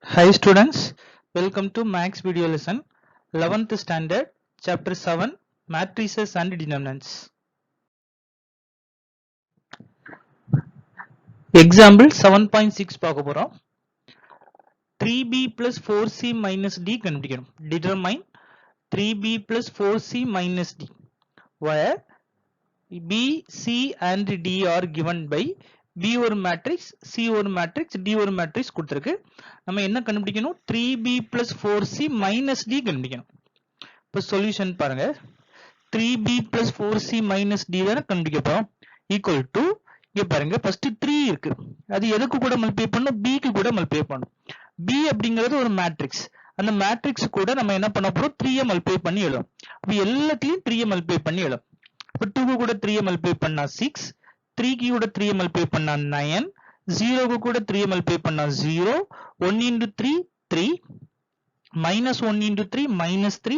Hi students, welcome to Max video lesson 11th standard chapter 7 matrices and determinants. Example 7.6 பார்க்க போறோம் 3b plus 4c minus d கண்டுபிடிக்கணும். Determine 3b plus 4c minus d where b, c and d are given by b ஒரு matrix, c ஒரு matrix, d ஒரு matrix கொடுத்திருக்கு. நம்ம என்ன கண்டுபிடிக்கணும்? 3b plus 4c minus d கண்டுபிடிக்கணும். இப்போ சொல்யூஷன் பாருங்க. 3b plus 4c minus d தான கண்டுபிடிக்க போறோம். equal to இங்க பாருங்க ஃபர்ஸ்ட் 3 இருக்கு. அது எதுக்கு கூட மல்டிப்ளை பண்ணனும்? b க்கு கூட மல்டிப்ளை பண்ணனும். b அப்படிங்கிறது ஒரு மேட்ரிக்ஸ். அந்த மேட்ரிக்ஸ் கூட நம்ம என்ன பண்ண போறோம்? 3 ஐ மல்டிப்ளை பண்ணி எழுதணும். அப்ப எல்லாத்தையும் 3 ஐ மல்டிப்ளை பண்ணி எழுதணும். இப்போ 2 க்கு கூட 3 ஐ மல்டிப்ளை பண்ணா 6, 3 க்கு கூட 3 ஐ மல்டிப்ளை பண்ணா 9, 0 க்கு கூட 3 ஐ மல்டிப்ளை பண்ணா 0, 1 into 3 3, minus 1 into 3 minus 3,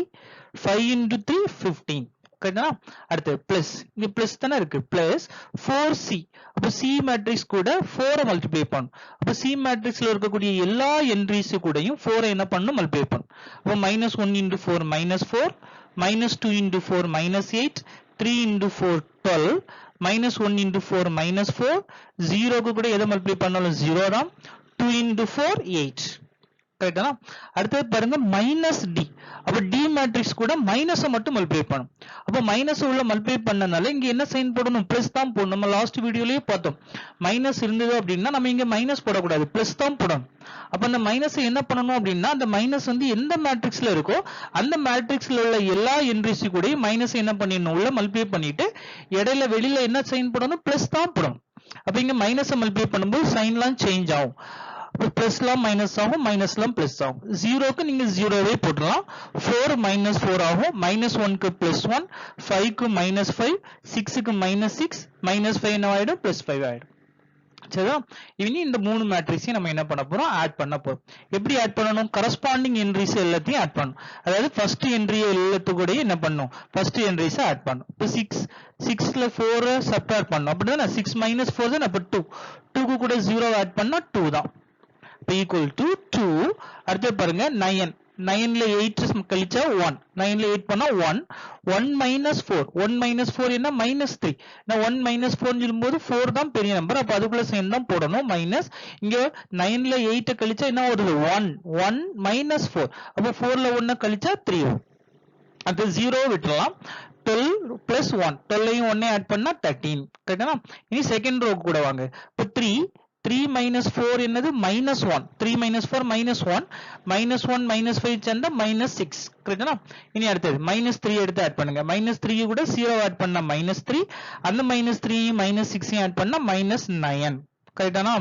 5 into 3 15. கரெக்ட்டா? அடுத்து பிளஸ், இங்க பிளஸ் தானே இருக்கு, பிளஸ் 4c. அப்ப c மேட்ரிக்ஸ் கூட 4 ஐ மல்டிப்ளை பண்ணனும். அப்ப c மேட்ரிக்ஸ்ல இருக்கக்கூடிய எல்லா என்ட்ரிஸ் கூடயும் 4 ஐ என்ன பண்ணனும்? மல்டிப்ளை பண்ணனும். அப்ப minus 1 into 4 minus 4, minus 2 into 4 minus 8, 3 into 4 12, minus 1 into 4 minus 4, 0 க்கு கூட எதை மல்டிப்ளை பண்ணாலும் 0 தான், 2 into 4 8. கரெக்ட்டா? அடுத்து பாருங்க மைனஸ் d. அப்ப d மேட்ரிக்ஸ் கூட மைனஸ் மட்டும் மல்டிப்ளை பண்ணனும். அப்ப மைனஸ் உள்ள மல்டிப்ளை பண்ணனால இங்க என்ன சைன் போடணும்? பிளஸ் தான் போடணும். நம்ம லாஸ்ட் வீடியோலயே பார்த்தோம். மைனஸ் இருந்தது அப்படின்னா நம்ம இங்க மைனஸ் போடக்கூடாது, பிளஸ் தான் போடணும். அப்ப அந்த மைனஸ் என்ன பண்ணணும் அப்படின்னா அந்த மைனஸ் வந்து எந்த மேட்ரிக்ஸ்ல இருக்கோ அந்த மேட்ரிக்ஸ்ல உள்ள எல்லா என்ட்ரிஸ் கூட மைனஸ் என்ன பண்ணிடணும்? உள்ள மல்டிப்ளை பண்ணிட்டு இடையில வெளியில என்ன சைன் போடணும்? பிளஸ் தான் போடணும். அப்ப இங்க மைனஸ் மல்டிப்ளை பண்ணும்போது சைன்லாம் சேஞ்ச் ஆகும். பிளஸ்லாம் மைனஸ் ஆகும், மைனஸ்லாம் பிளஸ் ஆகும். 0க்கு நீங்க 0வே போடலாம். 4 minus 4 ஆகும். minus 1க்கு plus 1, 5க்கு minus 5, 6க்கு minus 6, minus 5 என்ன ஆயிடும்? plus 5 ஆயிடும். சரியா? இனி இந்த மூணு மேட்ரிக்ஸையும் நம்ம என்ன பண்ண போறோம்? ஆட் பண்ண போறோம். எப்படி ஆட் பண்ணணும்? கரஸ்பாண்டிங் என்ட்ரிஸ் எல்லாத்தையும் ஆட் பண்ணணும். அதாவது ஃபர்ஸ்ட் என்ட்ரி எல்லாத்துக்கூட என்ன பண்ணணும்? ஃபர்ஸ்ட் என்ட்ரிஸ் ஆட் பண்ணணும். இப்போ 6ல 4 சப்ட்ராக்ட் பண்ணணும். அப்படிதானே? 6 minus 4 தானே? அப்ப 2. 2க்கு கூட 0 ஆட் பண்ணா 2 தான். equal to 2. அடுத்து பாருங்க 9. 9ல 8 கழிச்சா 1. 9ல 8 பண்ணா 1. 1 minus 4. 1 minus 4 என்ன? minus 3. நான் 1 minus 4 சொல்லும்போது 4 தான் பெரிய நம்பர். அப்ப அதுக்குள்ள சைன் தான் போடணும். மைனஸ் இங்க 9ல 8 கழிச்சா என்ன வருது? 1. 1 minus 4. அப்ப 4ல 1 கழிச்சா 3 வரும். அது 0 விட்டுறலாம். 12 plus 1. 12லையும் 1 ஆட் பண்ணா 13. கரெக்ட்டா? இனி செகண்ட் ரோ கூட வாங்க. இப்போ 3 minus 4 என்னது? minus 1. 3 minus 4 minus 1. minus 1 minus 5 சேர்ந்தா minus 6. கரெக்ட்டா? இனி அடுத்தது minus 3 எடுத்து ஆட் பண்ணுங்க. minus 3 கூட 0 ஆட் பண்ணா minus 3. அந்த minus 3 minus 6 ஆட் பண்ணா minus 9. கரெக்ட்டானா?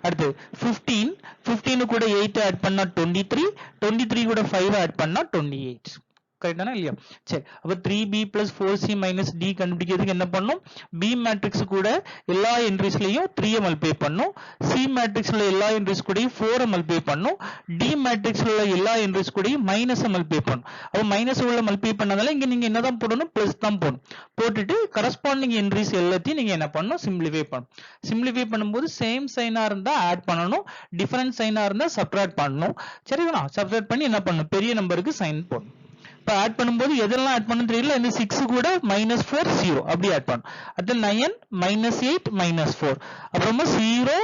அடுத்து 15. 15 கூட 8 ஆட் பண்ணா 23. 23 கூட 5 ஆட் பண்ணா 28. கரெக்ட்டானா இல்லையா? சரி. அப்ப 3b plus 4c minus d கண்டுபிடிக்கிறதுக்கு என்ன பண்ணணும்? b மேட்ரிக்ஸ் கூட எல்லா என்ட்ரிஸ்லயும் 3 ஐ மல்டிப்ளை பண்ணனும். c மேட்ரிக்ஸ்ல எல்லா என்ட்ரிஸ் கூடயும் 4 ஐ மல்டிப்ளை பண்ணனும். d மேட்ரிக்ஸ்ல உள்ள எல்லா என்ட்ரிஸ் கூடயும் மைனஸ் மல்டிப்ளை பண்ணனும். அப்ப மைனஸ் உள்ள மல்டிப்ளை பண்ணதால இங்க நீங்க என்னதான் போடணும்? பிளஸ் தான் போடணும். போட்டுட்டு கரஸ்பாண்டிங் என்ட்ரிஸ் எல்லாத்தையும் நீங்க என்ன பண்ணணும்? சிம்பிளிஃபை பண்ணணும். சிம்பிளிஃபை பண்ணும்போது சேம் சைனா இருந்தா ஆட் பண்ணனும். டிஃபரண்ட் சைனா இருந்தா சப்ட்ராக்ட் பண்ணனும். சரிங்களா? சப்ட்ராக்ட் பண்ணி என்ன பண்ணணும்? பெரிய நம்பருக்கு சைன் போடணும். இப்ப ஆட் பண்ணும்போது எதெல்லாம் ஆட் பண்ணணும் தெரியல. இந்த 6 கூட minus 4 0 அப்படி ஆட் பண்ணணும். அடுத்து 9 minus 8 minus 4 அப்புறமா 0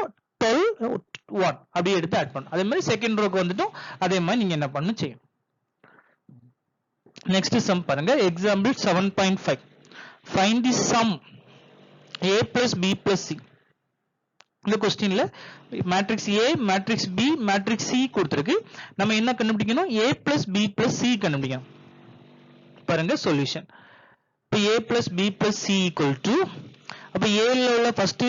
12 1 அப்படி எடுத்து ஆட் பண்ணணும். அதே மாதிரி செகண்ட் ரோக்கு வந்துட்டும் அதே மாதிரி நீங்க என்ன பண்ணணும் செய்யணும். நெக்ஸ்ட் சம் பாருங்க. Example 7.5. Find the sum a plus b plus c. இந்த क्वेश्चनல matrix A, matrix B, matrix C கொடுத்திருக்கு. நம்ம என்ன கண்டுபிடிக்கணும்? A plus B plus C கண்டுபிடிக்கணும். பாருங்க சொல்யூஷன். இப்போ a plus b plus c equal to அப்ப a ல உள்ள ஃபர்ஸ்ட்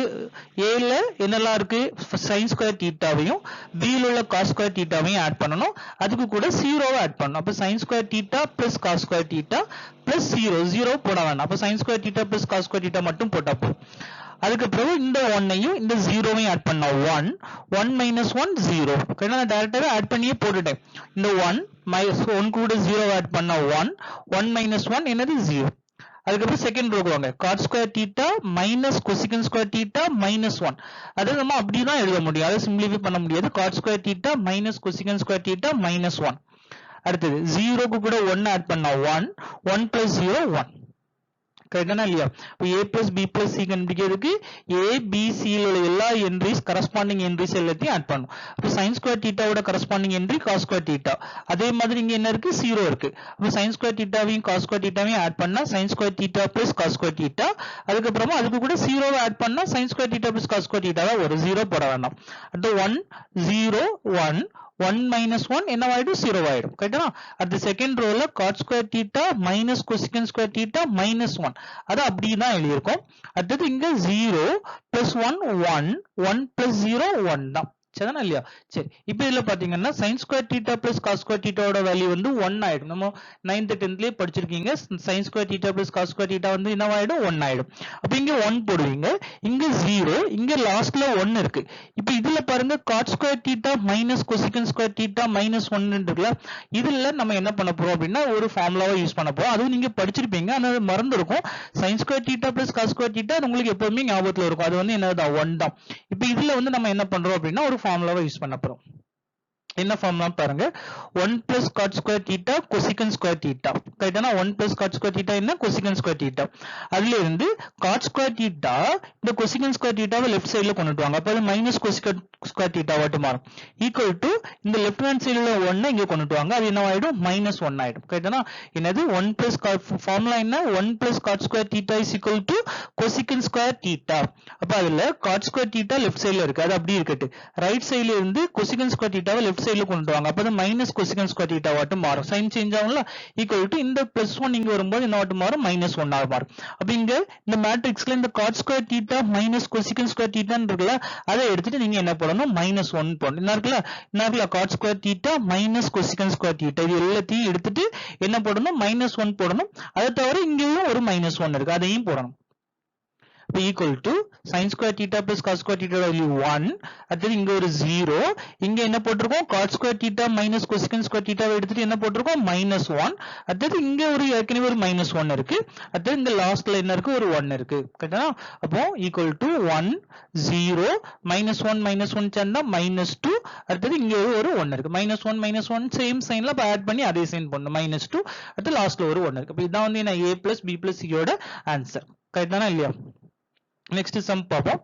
a ல என்னெல்லாம் இருக்கு? sin ஸ்கொயர் தீட்டாவையும் b ல உள்ள cos ஸ்கொயர் தீட்டாவையும் ஆட் பண்ணனும். அதுக்கு கூட 0 வை ஆட் பண்ணனும். அப்ப sin square theta plus cos square theta plus 0 போட வேண்டாம். அப்ப sin square theta plus cos square theta மட்டும் போட்டா போதும். அதுக்கு அப்புறம் இந்த 1ஐயும் இந்த 0வையும் ஆட் பண்ணா 1. 1 minus 1 0. ஓகே, நான் டைரக்டாவே ஆட் பண்ணியே போட்டுட்டேன். இந்த 1 கூட 0 ஆட் பண்ணா 1. 1 minus 1 என்னது? 0. அதுக்கப்புறம் செகண்ட் ரோக்கு வாங்க cot square theta minus cosecant square theta minus 1. அதை நம்ம அப்படிதான் எழுத முடியும், அதை சிம்பிளிஃபை பண்ண முடியாது. cot square theta minus cosecant square theta minus 1. அடுத்தது 0க்கு கூட 1 ஆட் பண்ணா 1, 1 பிளஸ் 0 1. கரெக்டானா இல்லையா? இப்போ a plus b plus c கண்டுபிடிக்கிறதுக்கு a b c ல உள்ள எல்லா என்ட்ரிஸ் கரஸ்பாண்டிங் என்ட்ரிஸ் எல்லாத்தையும் ஆட் பண்ணும். அப்போ sin ஸ்கொயர் தீட்டாவோட corresponding entry cos square theta. அதே மாதிரி இங்க என்ன இருக்கு 0 இருக்கு. அப்போ sin ஸ்கொயர் தீட்டாவையும் cos ஸ்கொயர் தீட்டாவையும் ஆட் பண்ணா sin square theta plus cos square theta. அதுக்கு அப்புறமா அதுக்கு கூட 0 ஆட் பண்ணா sin square theta plus cos square theta தான் ஒரு 0 போட வேண்டாம். அடுத்து 1 0 1 1 minus 1 என்னவாயிடும் 0 ஆயிடும். கரெக்ட்டா? அடுத்து செகண்ட் ரோல cot square theta minus cosecant square theta minus 1. அது அப்படியே தான் எழுதியிருக்கோம். அடுத்தது இங்க 0 plus 1 1 1 plus 0 1 தான். சரிதானா இல்லையா? சரி, இப்போ இதுல பாத்தீங்கன்னா sin square theta plus cos square தீட்டாவோட வேல்யூ வந்து 1 ஆயிடும். நம்ம 9th 10thலயே படிச்சிருக்கீங்க. sin square theta plus cos square theta வந்து என்னவாயிடும் 1 ஆயிடும். அப்ப இங்க 1 போடுவீங்க, இங்க 0, இங்க லாஸ்ட்ல 1 இருக்கு. இப்போ இதுல பாருங்க cot square theta minus cosecant square theta minus 1 இருக்குல்ல, இதுல நம்ம என்ன பண்ண போறோம் அப்படின்னா ஒரு ஃபார்முலாவை யூஸ் பண்ண போறோம். அதுவும் நீங்க படிச்சிருப்பீங்க, ஆனா அது மறந்துருக்கும். sin square theta plus cos square theta உங்களுக்கு எப்பவுமே ஞாபகத்துல இருக்கும். அது வந்து என்னதான் 1 தான். இப்போ இதுல வந்து நம்ம என்ன பண்றோம் அப்படின்னா ஒரு ஃபார்முலாவை யூஸ் பண்ண போறோம். என்ன ஃபார்முலா பாருங்க, 1 plus cot square theta cosecant square theta. கரெக்டானா 1 plus cot ஸ்கொயர் தீட்டா என்ன கொசிகன் ஸ்கொயர் தீட்டா. அதுல இருந்து cot ஸ்கொயர் தீட்டா இந்த கொசிகன் ஸ்கொயர் தீட்டாவை லெஃப்ட் சைடுல கொண்டுட்டு வாங்க. அப்ப அது மைனஸ் கொசிகன் ஸ்கொயர் தீட்டா வாட்டு மாறும். ஈக்குவல் டு இந்த லெஃப்ட் ஹேண்ட் சைடுல 1 இங்க கொண்டுட்டு வாங்க, அது என்ன ஆயிடும் மைனஸ் 1 ஆயிடும். கரெக்டானா என்னது 1 plus ஃபார்முலா என்ன 1 plus cot square theta is equal to cosecant square theta. அப்ப அதுல cot ஸ்கொயர் தீட்டா லெஃப்ட் சைடுல இருக்கு, அது அப்படி இருக்கட்டு. ரைட் சைடுல இருந்து கொசிகன் ஸ்கொயர் தீட்டாவை லெஃப்ட் சைடுல கொண்டு வாங்க. அப்ப அது மைனஸ் கொசிகன் ஸ்கொயர் தீட்டா வாட்டு மாறும். சைன் சேஞ்ச் ஆகும்ல, ஈக்குவல் டு இந்த பிளஸ் 1 இங்க வரும்போது என்ன வாட்டு மாறும் மைனஸ் 1 ஆக மாறும். அப்ப இங்க இந்த மேட்ரிக்ஸ்ல இந்த cot square theta minus cosecant square தீட்டான்னு இருக்குல்ல, அதை எடுத்துட்டு நீங்க என்ன போடணும் மைனஸ் 1 போடணும். என்ன இருக்குல்ல cot square theta minus cosecant square theta, இது எல்லாத்தையும் எடுத்துட்டு என்ன போடணும் மைனஸ் 1 போடணும். அதை தவிர இங்கேயும் ஒரு மைனஸ் 1 இருக்கு, அதையும் போடணும். இப்போ equal to sin square theta plus cos square theta value 1. அடுத்து இங்க ஒரு 0, இங்க என்ன போட்டிருக்கோம் cot square theta minus cosecant square தீட்டாவை எடுத்துட்டு என்ன போட்டிருக்கோம் மைனஸ் 1. அடுத்து இங்க ஒரு ஏற்கனவே ஒரு மைனஸ் 1 இருக்கு. அடுத்து இந்த லாஸ்ட்ல என்ன இருக்கு ஒரு 1 இருக்கு. கரெக்ட்டா? அப்போ ஈக்குவல் டு 1 0 மைனஸ் 1 சேர்ந்தா மைனஸ் 2. அடுத்து இங்க ஒரு 1 இருக்கு. மைனஸ் 1 சேம் சைன்ல அப்ப ஆட் பண்ணி அதே சைன் பண்ணணும் மைனஸ் 2. அடுத்து லாஸ்ட்ல ஒரு 1 இருக்கு. அப்ப இதான் வந்து என்ன a plus b plus c யோட ஆன்சர். கரெக்ட்டானா இல்லையா? Next sum பார்ப்போம்.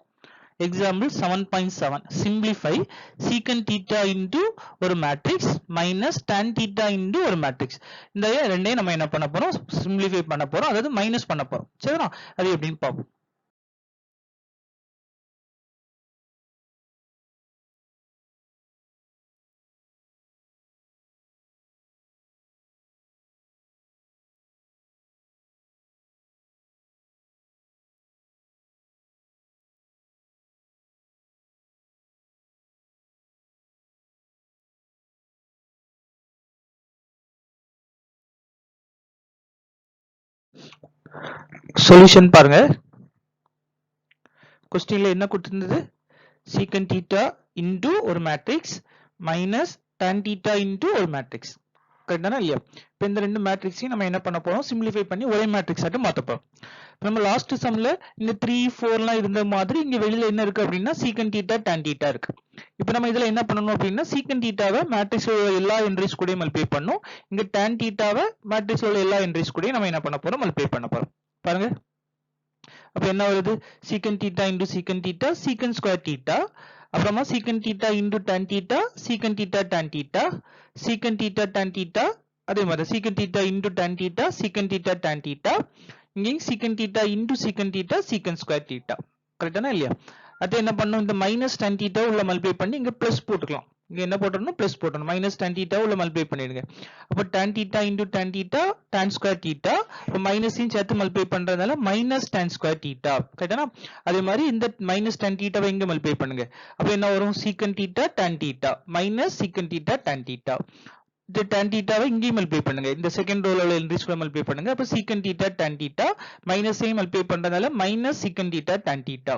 Example 7.7. Simplify secant theta into ஒரு matrix minus tan theta into ஒரு matrix. இந்த ரெண்டையும் நம்ம என்ன பண்ண போறோம் simplify பண்ண போறோம், அதாவது மைனஸ் பண்ண போறோம். சரியா? அது எப்படின்னு பார்ப்போம். சொல்யூஷன் பாருங்க. கொஸ்டின்ல என்ன கொடுத்திருந்தது secant theta into ஒரு matrix minus tan theta into ஒரு மேட்ரிக்ஸ். கரெக்டானா இல்லையா? இப்போ இந்த ரெண்டு மேட்ரிக்ஸையும் நம்ம என்ன பண்ண போறோம் சிம்பிளிஃபை பண்ணி ஒரே மேட்ரிக்ஸ் ஆட்டு மாத்த போறோம். நம்ம லாஸ்ட் சம்ல இந்த 3 4லாம் இருந்த மாதிரி இங்க வெளியில என்ன இருக்கு அப்படின்னா secant theta tan theta இருக்கு. இப்போ நம்ம இதுல என்ன பண்ணணும் அப்படின்னா secant thetaவை மேட்ரிக்ஸ் எல்லா என்ட்ரிஸ் கூடயும் மல்டிப்ளை பண்ணனும். இங்க tan thetaவை மேட்ரிக்ஸ் உள்ள எல்லா என்ட்ரிஸ் கூடயும் நம்ம என்ன பண்ண போறோம் மல்டிப்ளை பண்ண போறோம். பாருங்க, அப்ப என்ன வருது secant theta into secant theta secant square theta, அப்புறமா secant theta into tan theta secant theta tan theta secant theta tan theta, அதே மாதிரி secant theta into tan theta secant theta tan theta, இங்கே secant theta into secant theta secant square theta. கரெக்டானா இல்லையா? அது என்ன பண்ணணும் இந்த minus tan theta உள்ள multiply பண்ணி இங்க பிளஸ் போட்டுக்கலாம். இங்க என்ன போடணும் பிளஸ் போடணும், மைனஸ் tan theta உள்ள மல்டிப்ளை பண்ணிடுங்க. அப்ப tan theta into tan theta tan square theta, இப்ப மைனஸையும் சேர்த்து மல்டிப்ளை பண்றதால மைனஸ் tan square theta. கரெக்டானா? அதே மாதிரி இந்த மைனஸ் tan theta வை இங்க மல்டிப்ளை பண்ணுங்க. அப்ப என்ன வரும் secant theta tan theta minus secant theta tan theta. இந்த tan theta வை இங்கேயும் மல்டிப்ளை பண்ணுங்க, இந்த செகண்ட் ரோல உள்ள என்ட்ரிஸ் கூட மல்டிப்ளை பண்ணுங்க. அப்ப secant theta tan theta மைனஸையும் மல்டிப்ளை பண்றதால minus secant theta tan theta.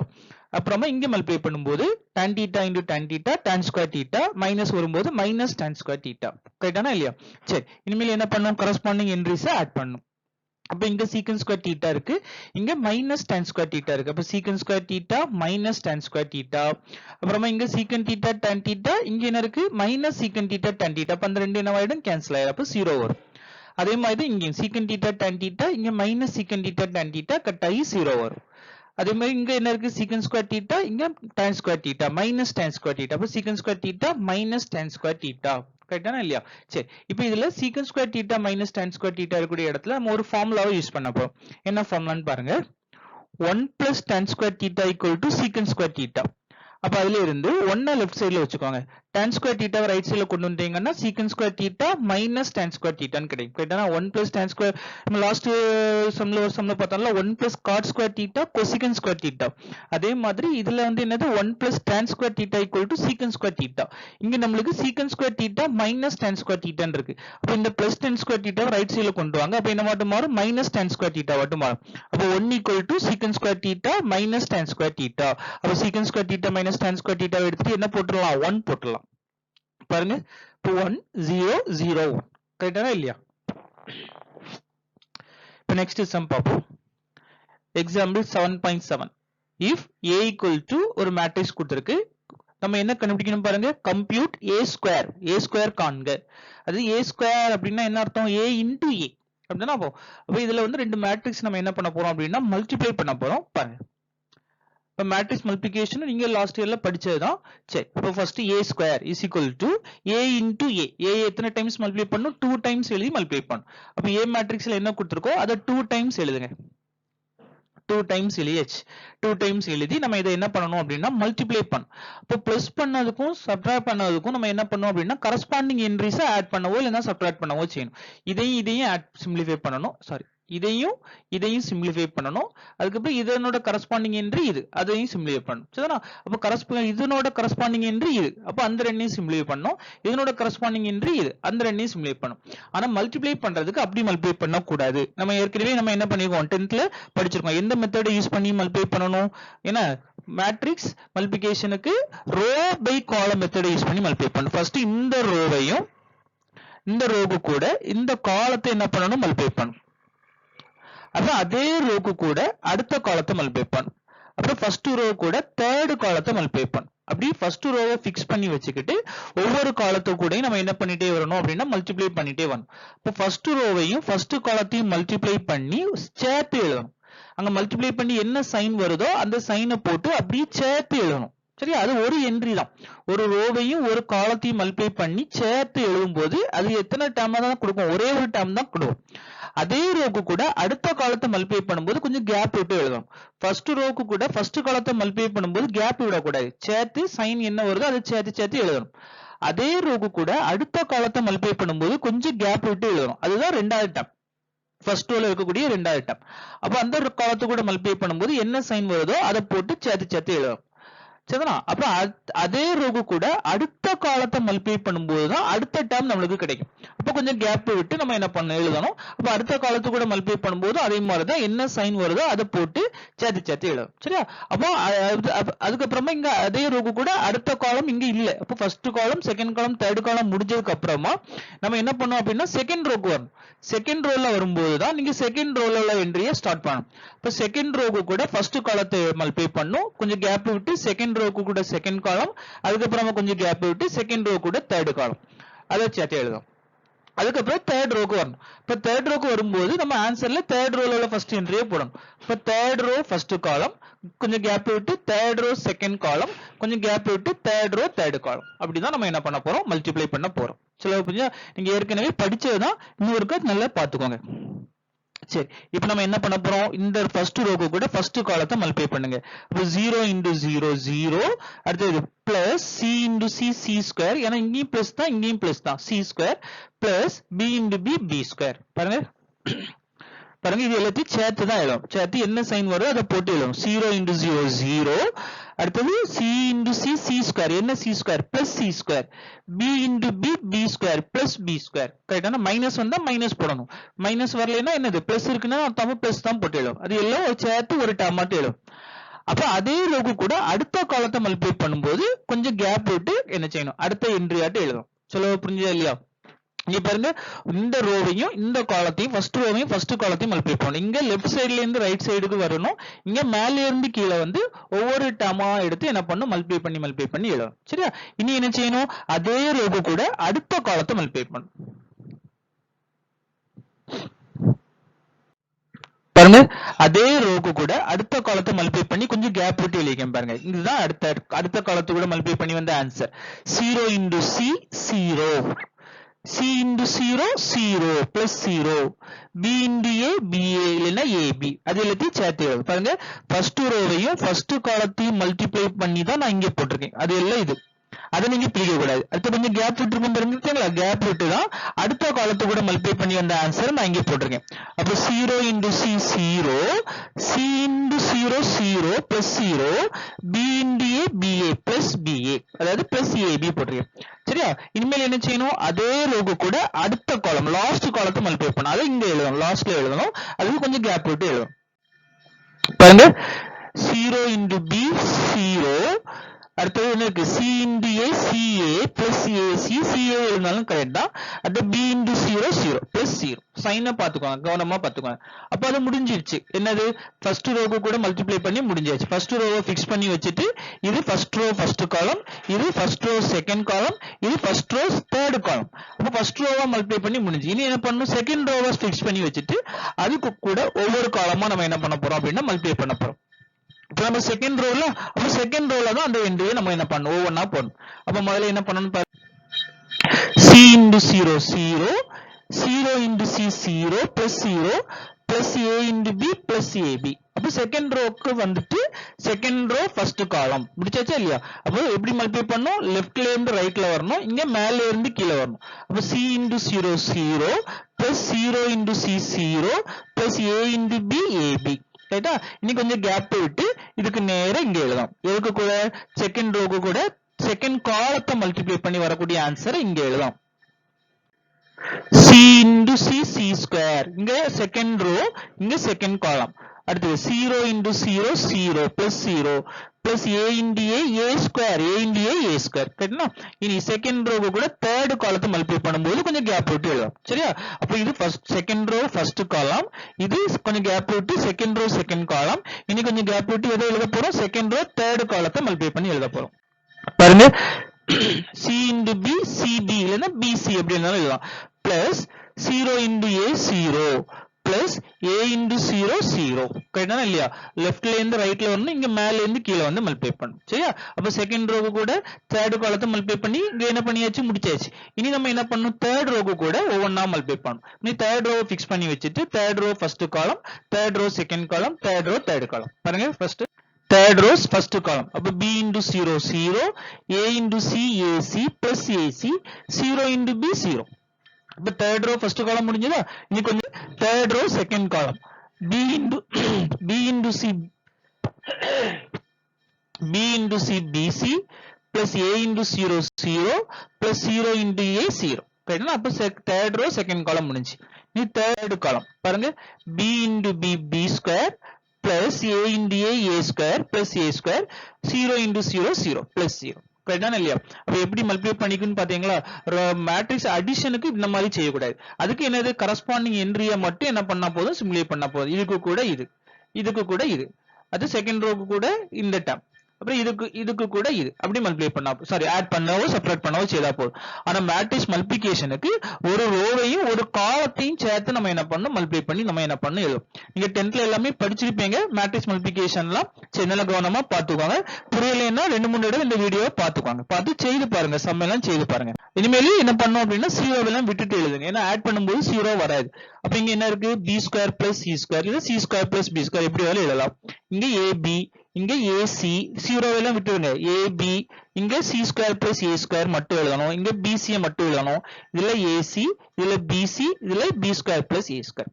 அப்புறமா இங்க மல்டிப்ளை பண்ணும்போது tan theta into tan theta tan square theta minus வரும்போது மைனஸ் tan square theta. கரெக்டானா இல்லையா? சரி, இனிமேல் என்ன பண்ணணும் கரஸ்பாண்டிங் என்ட்ரிஸ் ஆட் பண்ணணும். அப்ப இங்க secant square theta இருக்கு, இங்க minus tan square theta இருக்கு. அப்ப secant square theta minus tan square theta. அப்புறமா இங்க secant theta tan theta, இங்க என்ன இருக்கு minus secant theta tan theta. அப்ப அந்த ரெண்டு என்னவாயிடும் கேன்சல் ஆயிடும். அப்ப 0 வரும். அதே மாதிரி இங்க secant theta tan theta, இங்க minus secant theta tan theta cut ஆகி 0 வரும். அதே மாதிரி இங்க என்ன இருக்கு secant square theta, இங்க tan square theta minus tan square theta. அப்ப secant square theta minus tan square theta. கரெக்டானா இல்லையா? சரி, இப்போ இதுல secant square theta minus tan square theta இருக்கக்கூடிய இடத்துல நம்ம ஒரு ஃபார்முலாவை யூஸ் பண்ண போறோம். என்ன ஃபார்முலான்னு பாருங்க. 1 plus tan square theta equal to secant square theta. அப்ப அதுல இருந்து 1 லெஃப்ட் சைடுல வச்சுக்கோங்க. tan square theta ரைட் சைடுல கொண்டு வந்தீங்கன்னா secant square theta minus tan square theta ன்னு கிடைக்கும். கரெக்டானா 1 plus tan square, நம்ம லாஸ்ட் சம்ல பார்த்தோம்ல 1 plus cot square theta cosecant square theta. அதே மாதிரி இதுல வந்து என்னது 1 plus tan square theta equal to secant square theta. இங்க நம்மளுக்கு secant square theta minus tan square theta ன்னு இருக்கு. அப்ப இந்த plus tan square theta right சைடுல கொண்டு வாங்க. அப்ப என்ன மட்டும் மாறும் minus tan square theta மட்டும் மாறும். அப்ப 1 equal to secant square theta minus tan square theta. அப்ப secant square theta minus tan square theta எடுத்துட்டு என்ன போட்டுறலாம் 1 போட்டுறலாம். பாருங்க 1 0 0 கரெக்ட்டா இல்லையா? இப்போ நெக்ஸ்ட் சம் பாப்போம். Example 7.7. if a equal to ஒரு மேட்ரிக்ஸ் கொடுத்திருக்கு, நம்ம என்ன கண்டுபிடிக்கணும் பாருங்க, compute a square காண்க. அது a square அப்படின்னா என்ன அர்த்தம், a into a அப்படினா. அப்போ இதுல வந்து ரெண்டு மேட்ரிக்ஸ் நம்ம என்ன பண்ண போறோம் அப்படின்னா மல்டிப்ளை பண்ண போறோம். பாருங்க, இப்போ மேட்ரிக்ஸ் மல்டிப்ளிகேஷன் நீங்க லாஸ்ட் இயர்ல படிச்சதுதான். சரி, இப்போ first a square is equal to a into a. a எத்தனை டைம்ஸ் மல்டிப்ளை பண்ணும், 2 டைம்ஸ் எழுதி மல்டிப்ளை பண்ணும். அப்போ a மேட்ரிக்ஸ்ல என்ன கொடுத்திருக்கோ அதை 2 டைம்ஸ் எழுதுங்க. 2 டைம்ஸ் எழுதியாச்சு. 2 டைம்ஸ் எழுதி நம்ம இதை என்ன பண்ணணும் அப்படின்னா மல்டிப்ளை பண்ணணும். இப்போ பிளஸ் பண்ணதுக்கும் சப்ட்ராக்ட் பண்ணதுக்கும் நம்ம என்ன பண்ணணும் அப்படின்னா கரஸ்பாண்டிங் என்ட்ரிஸை ஆட் பண்ணவோ இல்லைன்னா சப்ட்ராக்ட் பண்ணவோ செய்யணும். இதையும் ஆட் சிம்பிளிஃபை பண்ணணும். சாரி, இதையும் சிம்பிளிஃபை பண்ணணும். அதுக்கப்புறம் இதனோட கரஸ்பாண்டிங் என்ட்ரி இது, அதையும் சிம்பிளிஃபை பண்ணணும். சரிதானா? அப்போ இதனோட கரஸ்பாண்டிங் என்ட்ரி இது, அப்போ அந்த ரெண்டையும் சிம்பிளிஃபை பண்ணணும். இதனோட கரஸ்பாண்டிங் என்ட்ரி இது, அந்த ரெண்டையும் சிம்பிளிஃபை பண்ணணும். ஆனா மல்டிப்ளை பண்றதுக்கு அப்படி மல்டிப்ளை பண்ண கூடாது. நம்ம ஏற்கனவே நம்ம என்ன பண்ணிருக்கோம் 10th படிச்சிருக்கோம். எந்த மெத்தடை யூஸ் பண்ணி மல்டிப்ளை பண்ணணும், ஏன்னா மேட்ரிக்ஸ் மல்டிப்ளிகேஷனுக்கு ரோ பை காலம் மெத்தடை யூஸ் பண்ணி மல்டிப்ளை பண்ணணும். ஃபர்ஸ்ட் இந்த ரோவையும் இந்த ரோவுக்கு கூட இந்த காலத்தை என்ன பண்ணணும் மல்டிப்ளை பண்ணணும். அப்புறம் அதே ரோக்கு கூட அடுத்த காலத்தை மல்டிப்ளை பண்ணும். அப்புறம் ஃபர்ஸ்ட் ரோ கூட தேர்ட் காலத்தை மல்டிப்ளை பண்ணும். அப்படி ஃபர்ஸ்ட் ரோவை ஃபிக்ஸ் பண்ணி வச்சுக்கிட்டு ஒவ்வொரு காலத்து கூட நம்ம என்ன பண்ணிட்டே வரணும் அப்படின்னா மல்டிப்ளை பண்ணிட்டே வரணும். இப்போ ஃபர்ஸ்ட் ரோவையும் ஃபர்ஸ்ட் காலத்தையும் மல்டிப்ளை பண்ணி சேர்த்து எழுதணும். அங்க மல்டிப்ளை பண்ணி என்ன சைன் வருதோ அந்த சைனை போட்டு அப்படியே சேர்த்து எழுதணும். சரி, அது ஒரு என்ட்ரி தான். ஒரு ரோவையும் ஒரு காலத்தையும் மல்டிப்ளை பண்ணி சேர்த்து எழுதும் போது அது எத்தனை டேர்ம் தான் கொடுக்கும், ஒரே ஒரு டேர்ம் தான் கொடுக்கும். அதே ரோக்கு கூட அடுத்த காலத்தை மல்டிப்ளை பண்ணும்போது கொஞ்சம் கேப் விட்டு எழுதணும். ஃபர்ஸ்ட் ரோக்கு கூட ஃபர்ஸ்ட் காலத்தை மல்டிப்ளை பண்ணும்போது கேப் விடக்கூடாது, சேர்த்து சைன் என்ன வருதோ அதை சேர்த்து எழுதணும். அதே ரோக்கு கூட அடுத்த காலத்தை மல்டிப்ளை பண்ணும்போது கொஞ்சம் கேப் விட்டு எழுதணும். அதுதான் ரெண்டாவது டேர்ம், ஃபர்ஸ்ட் ரோல இருக்கக்கூடிய ரெண்டாவது டேர்ம். அப்ப அந்த காலத்தை கூட மல்டிப்ளை பண்ணும்போது என்ன சைன் வருதோ அதை போட்டு சேர்த்து எழுதணும். சரிதானா? அப்ப அதே ரோக்கு கூட அடுத்த காலத்தை மல்டிப்ளை பண்ணும்போதுதான் அடுத்த டேர்ம் நம்மளுக்கு கிடைக்கும். அப்ப கொஞ்சம் கேப் விட்டு நம்ம என்ன பண்ண எழுதணும். அப்ப அடுத்த காலத்து கூட மல்டிப்ளை பண்ணும்போது அதே மாதிரிதான் என்ன சைன் வருதோ அதை போட்டு சேர்த்து எழுதணும். சரியா? அப்போ அதுக்கப்புறமா இங்க அதே ரோக்கு கூட அடுத்த காலம் இங்க இல்ல. அப்போ first column, second column, third காலம் முடிஞ்சதுக்கு அப்புறமா நம்ம என்ன பண்ணோம் அப்படின்னா செகண்ட் ரோக்கு வரணும். செகண்ட் ரோல வரும்போதுதான் நீங்க செகண்ட் ரோல உள்ள என்ட்ரியை ஸ்டார்ட் பண்ணணும். இப்ப செகண்ட் ரோக்கு கூட ஃபர்ஸ்ட் காலத்தை மல்டிப்ளை பண்ணும், கொஞ்சம் கேப் விட்டு செகண்ட் ரோக்கு கூட செகண்ட் காலம், அதுக்கப்புறமா கொஞ்சம் கேப் விட்டு செகண்ட் ரோ கூட தேர்ட் காலம், அதை சேர்த்து எழுதும். அதுக்கப்புறம் தேர்ட் ரோக்கு வரணும். இப்ப தேர்ட் ரோக்கு வரும்போது நம்ம ஆன்சர்ல தேர்ட் ரோல உள்ள ஃபர்ஸ்ட் என்ட்ரியே போடணும். இப்ப தேர்ட் ரோ ஃபர்ஸ்ட் காலம், கொஞ்சம் கேப் விட்டு தேர்ட் ரோ செகண்ட் காலம், கொஞ்சம் கேப் விட்டு தேர்ட் ரோ தேர்ட் காலம். அப்படிதான் நம்ம என்ன பண்ண போறோம், மல்டிப்ளை பண்ண போறோம். சில கொஞ்சம் நீங்க ஏற்கனவே படிச்சதுதான், இன்னொருக்க நல்லா பாத்துக்கோங்க. சரி, இப்போ நம்ம என்ன பண்ண போறோம், இந்த ஃபர்ஸ்ட் ரோக்கு கூட ஃபர்ஸ்ட் காலத்தை மல்டிப்ளை பண்ணுங்க. அப்ப 0 into 0 0, அடுத்து plus c into c c square, ஏன்னா இங்கேயும் பிளஸ் தான் இங்கேயும் பிளஸ் தான், c square plus b into b b square. பாருங்க இது எல்லாத்தையும் சேர்த்து தான் எழுதும். சேர்த்து என்ன சைன் வருதோ அதை போட்டு எழுதும். 0 into 0 0, அடுத்தது c into c c square, என்ன c square plus c square, b into b b square plus b square. கரெக்டான? மைனஸ் வந்தா மைனஸ் போடணும், மைனஸ் வரலைன்னா என்னது பிளஸ் இருக்குன்னா தமிழ் பிளஸ் தான் போட்டு எழுதும். அது எல்லாம் சேர்த்து ஒரு டேர்ம் மட்டும் எழுதும். அப்ப அதே ரோக்கு கூட அடுத்த காலத்தை மல்டிப்ளை பண்ணும்போது கொஞ்சம் கேப் விட்டு என்ன செய்யணும், அடுத்த என்ட்ரி ஆட்டு எழுதும். சொல்ல புரிஞ்சா இல்லையா? இங்க பாருங்க இந்த ரோவையும் இந்த காலத்தையும் ஃபர்ஸ்ட் ரோவையும் ஃபர்ஸ்ட் காலத்தையும் மல்டிப்ளை பண்ணணும். இங்க லெஃப்ட் சைடுல இருந்து ரைட் சைடுக்கு வரணும். இங்க மேல இருந்து கீழே வந்து ஒவ்வொரு டேர்மா எடுத்து என்ன பண்ணணும் மல்டிப்ளை பண்ணி எழுதணும். சரியா? இனி என்ன செய்யணும்? அதே ரோக்கு கூட அடுத்த காலத்தை மல்டிப்ளை பண்ணணும். பாருங்க அதே ரோக்கு கூட அடுத்த காலத்தை மல்டிப்ளை பண்ணி கொஞ்சம் கேப் விட்டு எழுதிக்கேன் பாருங்க. இதுதான் அடுத்த காலத்தை கூட மல்டிப்ளை பண்ணி வந்த answer. 0 into c 0, c into 0 0 plus 0, b into a ba இல்லைன்னா ab, அது எல்லாத்தையும் சேர்த்து எழுது. பாருங்க ஃபர்ஸ்ட் ரோவையும் ஃபர்ஸ்ட் காலத்தையும் மல்டிப்ளை பண்ணி தான் நான் இங்க போட்டிருக்கேன். அது எல்லாம் இது, அதை நீங்க பிரிக்க கூடாது. அடுத்து கொஞ்சம் கேப் விட்டுருக்கும் பாருங்க, கேப் விட்டு தான் அடுத்த காலத்தை கூட மல்டிப்ளை பண்ணி வந்த ஆன்சர் நான் இங்க போட்டிருக்கேன். அப்ப 0 into c 0, c into 0 0 plus 0, b into a ba plus ba, அதாவது plus ab போட்டிருக்கேன். சரியா? இனிமேல் என்ன செய்யணும்? அதே ரோக்கு கூட அடுத்த காலம் லாஸ்ட் காலத்தை மல்டிப்ளை பண்ண அதை இங்க எழுதணும், லாஸ்ட்ல எழுதணும். அதுக்கு கொஞ்சம் கேப் விட்டு எழுதணும். பாருங்க 0 into b 0, அடுத்தது என்ன இருக்கு? c into a ca plus ac, ca எழுதினாலும் கரெக்ட் தான். அடுத்து b into 0 0 plus 0. சைனை பார்த்துக்கோங்க, கவனமா பார்த்துக்கோங்க. அப்ப அது முடிஞ்சிருச்சு. என்னது? ஃபர்ஸ்ட் ரோக்கு கூட மல்டிப்ளை பண்ணி முடிஞ்சிருச்சு. ஃபர்ஸ்ட் ரோவை ஃபிக்ஸ் பண்ணி வச்சுட்டு இது ஃபர்ஸ்ட் ரோ ஃபர்ஸ்ட் காலம், இது ஃபர்ஸ்ட் ரோ செகண்ட் காலம், இது ஃபர்ஸ்ட் ரோ தேர்ட் காலம். அப்ப ஃபர்ஸ்ட் ரோவா மல்டிப்ளை பண்ணி முடிஞ்சு. இனி என்ன பண்ணணும்? செகண்ட் ரோவை ஃபிக்ஸ் பண்ணி வச்சுட்டு அதுக்கு கூட ஒவ்வொரு காலமா நம்ம என்ன பண்ண போறோம் அப்படின்னா மல்டிப்ளை பண்ண போறோம். இப்போ நம்ம செகண்ட் ரோல தான் அந்த எண்ட்ரியை நம்ம என்ன பண்ணணும்? ஒவ்வொன்னா போடணும். அப்ப முதல்ல என்ன பண்ணணும் பாருங்க. c into 0 0, 0 into c 0 plus 0 plus a into b plus ab. அப்ப செகண்ட் ரோக்கு வந்துட்டு செகண்ட் ரோ ஃபர்ஸ்ட் காலம் முடிச்சாச்சா இல்லையா? அப்போ எப்படி மல்டிப்ளை பண்ணணும்? லெஃப்ட்ல இருந்து ரைட்ல வரணும், இங்க மேல இருந்து கீழே வரணும். அப்ப c into 0 0 plus 0 into c 0 plus a into b ab. ரைட்டா? இனி கொஞ்சம் கேப் விட்டு இதுக்கு நேரா இங்க எழுதலாம். எதுக்கு கூட? செகண்ட் ரோக்கு கூட செகண்ட் காலத்தை மல்டிப்ளை பண்ணி வரக்கூடிய ஆன்சரை இங்க எழுதலாம். c into c c square, இங்க செகண்ட் ரோ, இங்க செகண்ட் காலம். அடுத்து 0 into 0 0 plus 0 plus a into a square, a into a square. கரெக்ட்டா? இனி செகண்ட் ரோக்கு கூட தேர்ட் காலத்தை மல்டிப்ளை பண்ணும்போது கொஞ்சம் கேப் விட்டு எழுதலாம். சரியா? அப்ப இது ஃபர்ஸ்ட் செகண்ட் ரோ ஃபர்ஸ்ட் காலம், இது கொஞ்சம் கேப் விட்டு செகண்ட் ரோ செகண்ட் காலம், இனி கொஞ்சம் கேப் விட்டு எதை எழுத போறோம்? செகண்ட் ரோ தேர்ட் காலத்தை மல்டிப்ளை பண்ணி எழுத போறோம். பாருங்க c into b cb இல்லைன்னா bc எப்படி இருந்தாலும் எழுதலாம். Plus 0 into a 0 plus a into 0 0. கரெக்டா இல்லையா? லெஃப்ட்ல இருந்து ரைட்ல வரணும், இங்க மேல இருந்து கீழே வந்து மல்டிப்ளை பண்ணணும். சரியா? அப்ப செகண்ட் ரோக்கு கூட தேர்ட் காலத்தை மல்டிப்ளை பண்ணி இங்க என்ன பண்ணியாச்சு? முடிச்சாச்சு. இனி நம்ம என்ன பண்ணணும்? தேர்ட் ரோக்கு கூட ஒவ்வொன்னா மல்டிப்ளை பண்ணணும். இனி தேர்ட் ரோ ஃபிக்ஸ் பண்ணி வச்சுட்டு third row first column, third row second column, third row third column. பாருங்க first third row first column. அப்ப b into 0 0, a into c ac plus ac, 0 into b 0. அப்ப third row first column முடிஞ்சதா? இனி கொஞ்சம் third row second column. b into c bc plus a into 0 0 plus 0 into a 0. கரெக்ட்டா? அப்ப third row second column முடிஞ்சு. இனி third column பாருங்க, b into b square plus a into a square plus a square, 0 into 0 0 plus 0. கரெக்ட்டா இல்லையா? அப்ப எப்படி multiply பண்ணிக்கணும்னு பாத்தீங்களா? மேட்ரிக்ஸ் அடிஷனுக்கு இந்த மாதிரி செய்யக்கூடாது. அதுக்கு என்னது? கரஸ்பாண்டிங் என்ட்ரியை மட்டும் என்ன பண்ணா போதும்? சிமுலேட் பண்ணா போதும். இதுக்கு கூட இது, இதுக்கு கூட இது, அது செகண்ட் ரோக்கு கூட இந்த டேர்ம், அப்புறம் இதுக்கு கூட இது, அப்படி மல்டிப்ளை பண்ணா சாரி ஆட் பண்ணவோ செப்பரேட் பண்ணவோ செய்தா போதும். ஆனா மேட்ரிக்ஸ் மல்டிப்ளிகேஷனுக்கு ஒரு ரோவையும் ஒரு காலத்தையும் சேர்த்து நம்ம என்ன பண்ணணும்? மல்டிப்ளை பண்ணி நம்ம என்ன பண்ணணும் எழுதும். நீங்க 10th எல்லாமே படிச்சிருப்பீங்க மேட்ரிக்ஸ் மல்டிப்ளிகேஷன்லாம். நல்ல கவனமா பாத்துக்கோங்க. புரியலைன்னா 2-3 தடவை இந்த வீடியோவை பாத்துக்கோங்க, பார்த்து செய்து பாருங்க, சம்மெல்லாம் செய்து பாருங்க. இனிமேல் என்ன பண்ணணும் அப்படின்னா ஜீரோவெல்லாம் விட்டுட்டு எழுதுங்க. ஏன்னா ஆட் பண்ணும்போது ஜீரோ வராது. அப்ப இங்க என்ன இருக்கு? b square plus c square, இது c square plus b square எப்படி வேணாலும் எழுதலாம். இங்க ab, இங்க ac, ஜீரோவெல்லாம் விட்டுருங்க. ab, இங்க c square plus a square மட்டும் எழுதணும். இங்க bc மட்டும் எழுதணும். இதுல ac, இதுல bc, இதுல b square plus a square.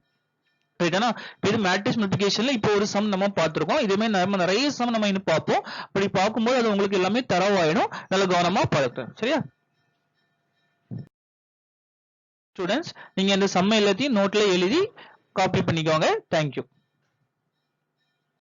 ரைட்டானா? இது மேட்ரிக்ஸ் மல்டிப்ளிகேஷன்ல இப்போ ஒரு சம் நம்ம பார்த்திருக்கோம். இதுமே நம்ம நிறைய சம் நம்ம இன்னும் பார்ப்போம். அப்படி பார்க்கும்போது அது உங்களுக்கு எல்லாமே தரவாயிடும். நல்ல கவனமா பார்க்கணும். சரியா? ஸ்டூடெண்ட்ஸ், நீங்க இந்த சம் எல்லாத்தையும் நோட்ல எழுதி காப்பி பண்ணிக்கோங்க. தேங்க்யூ.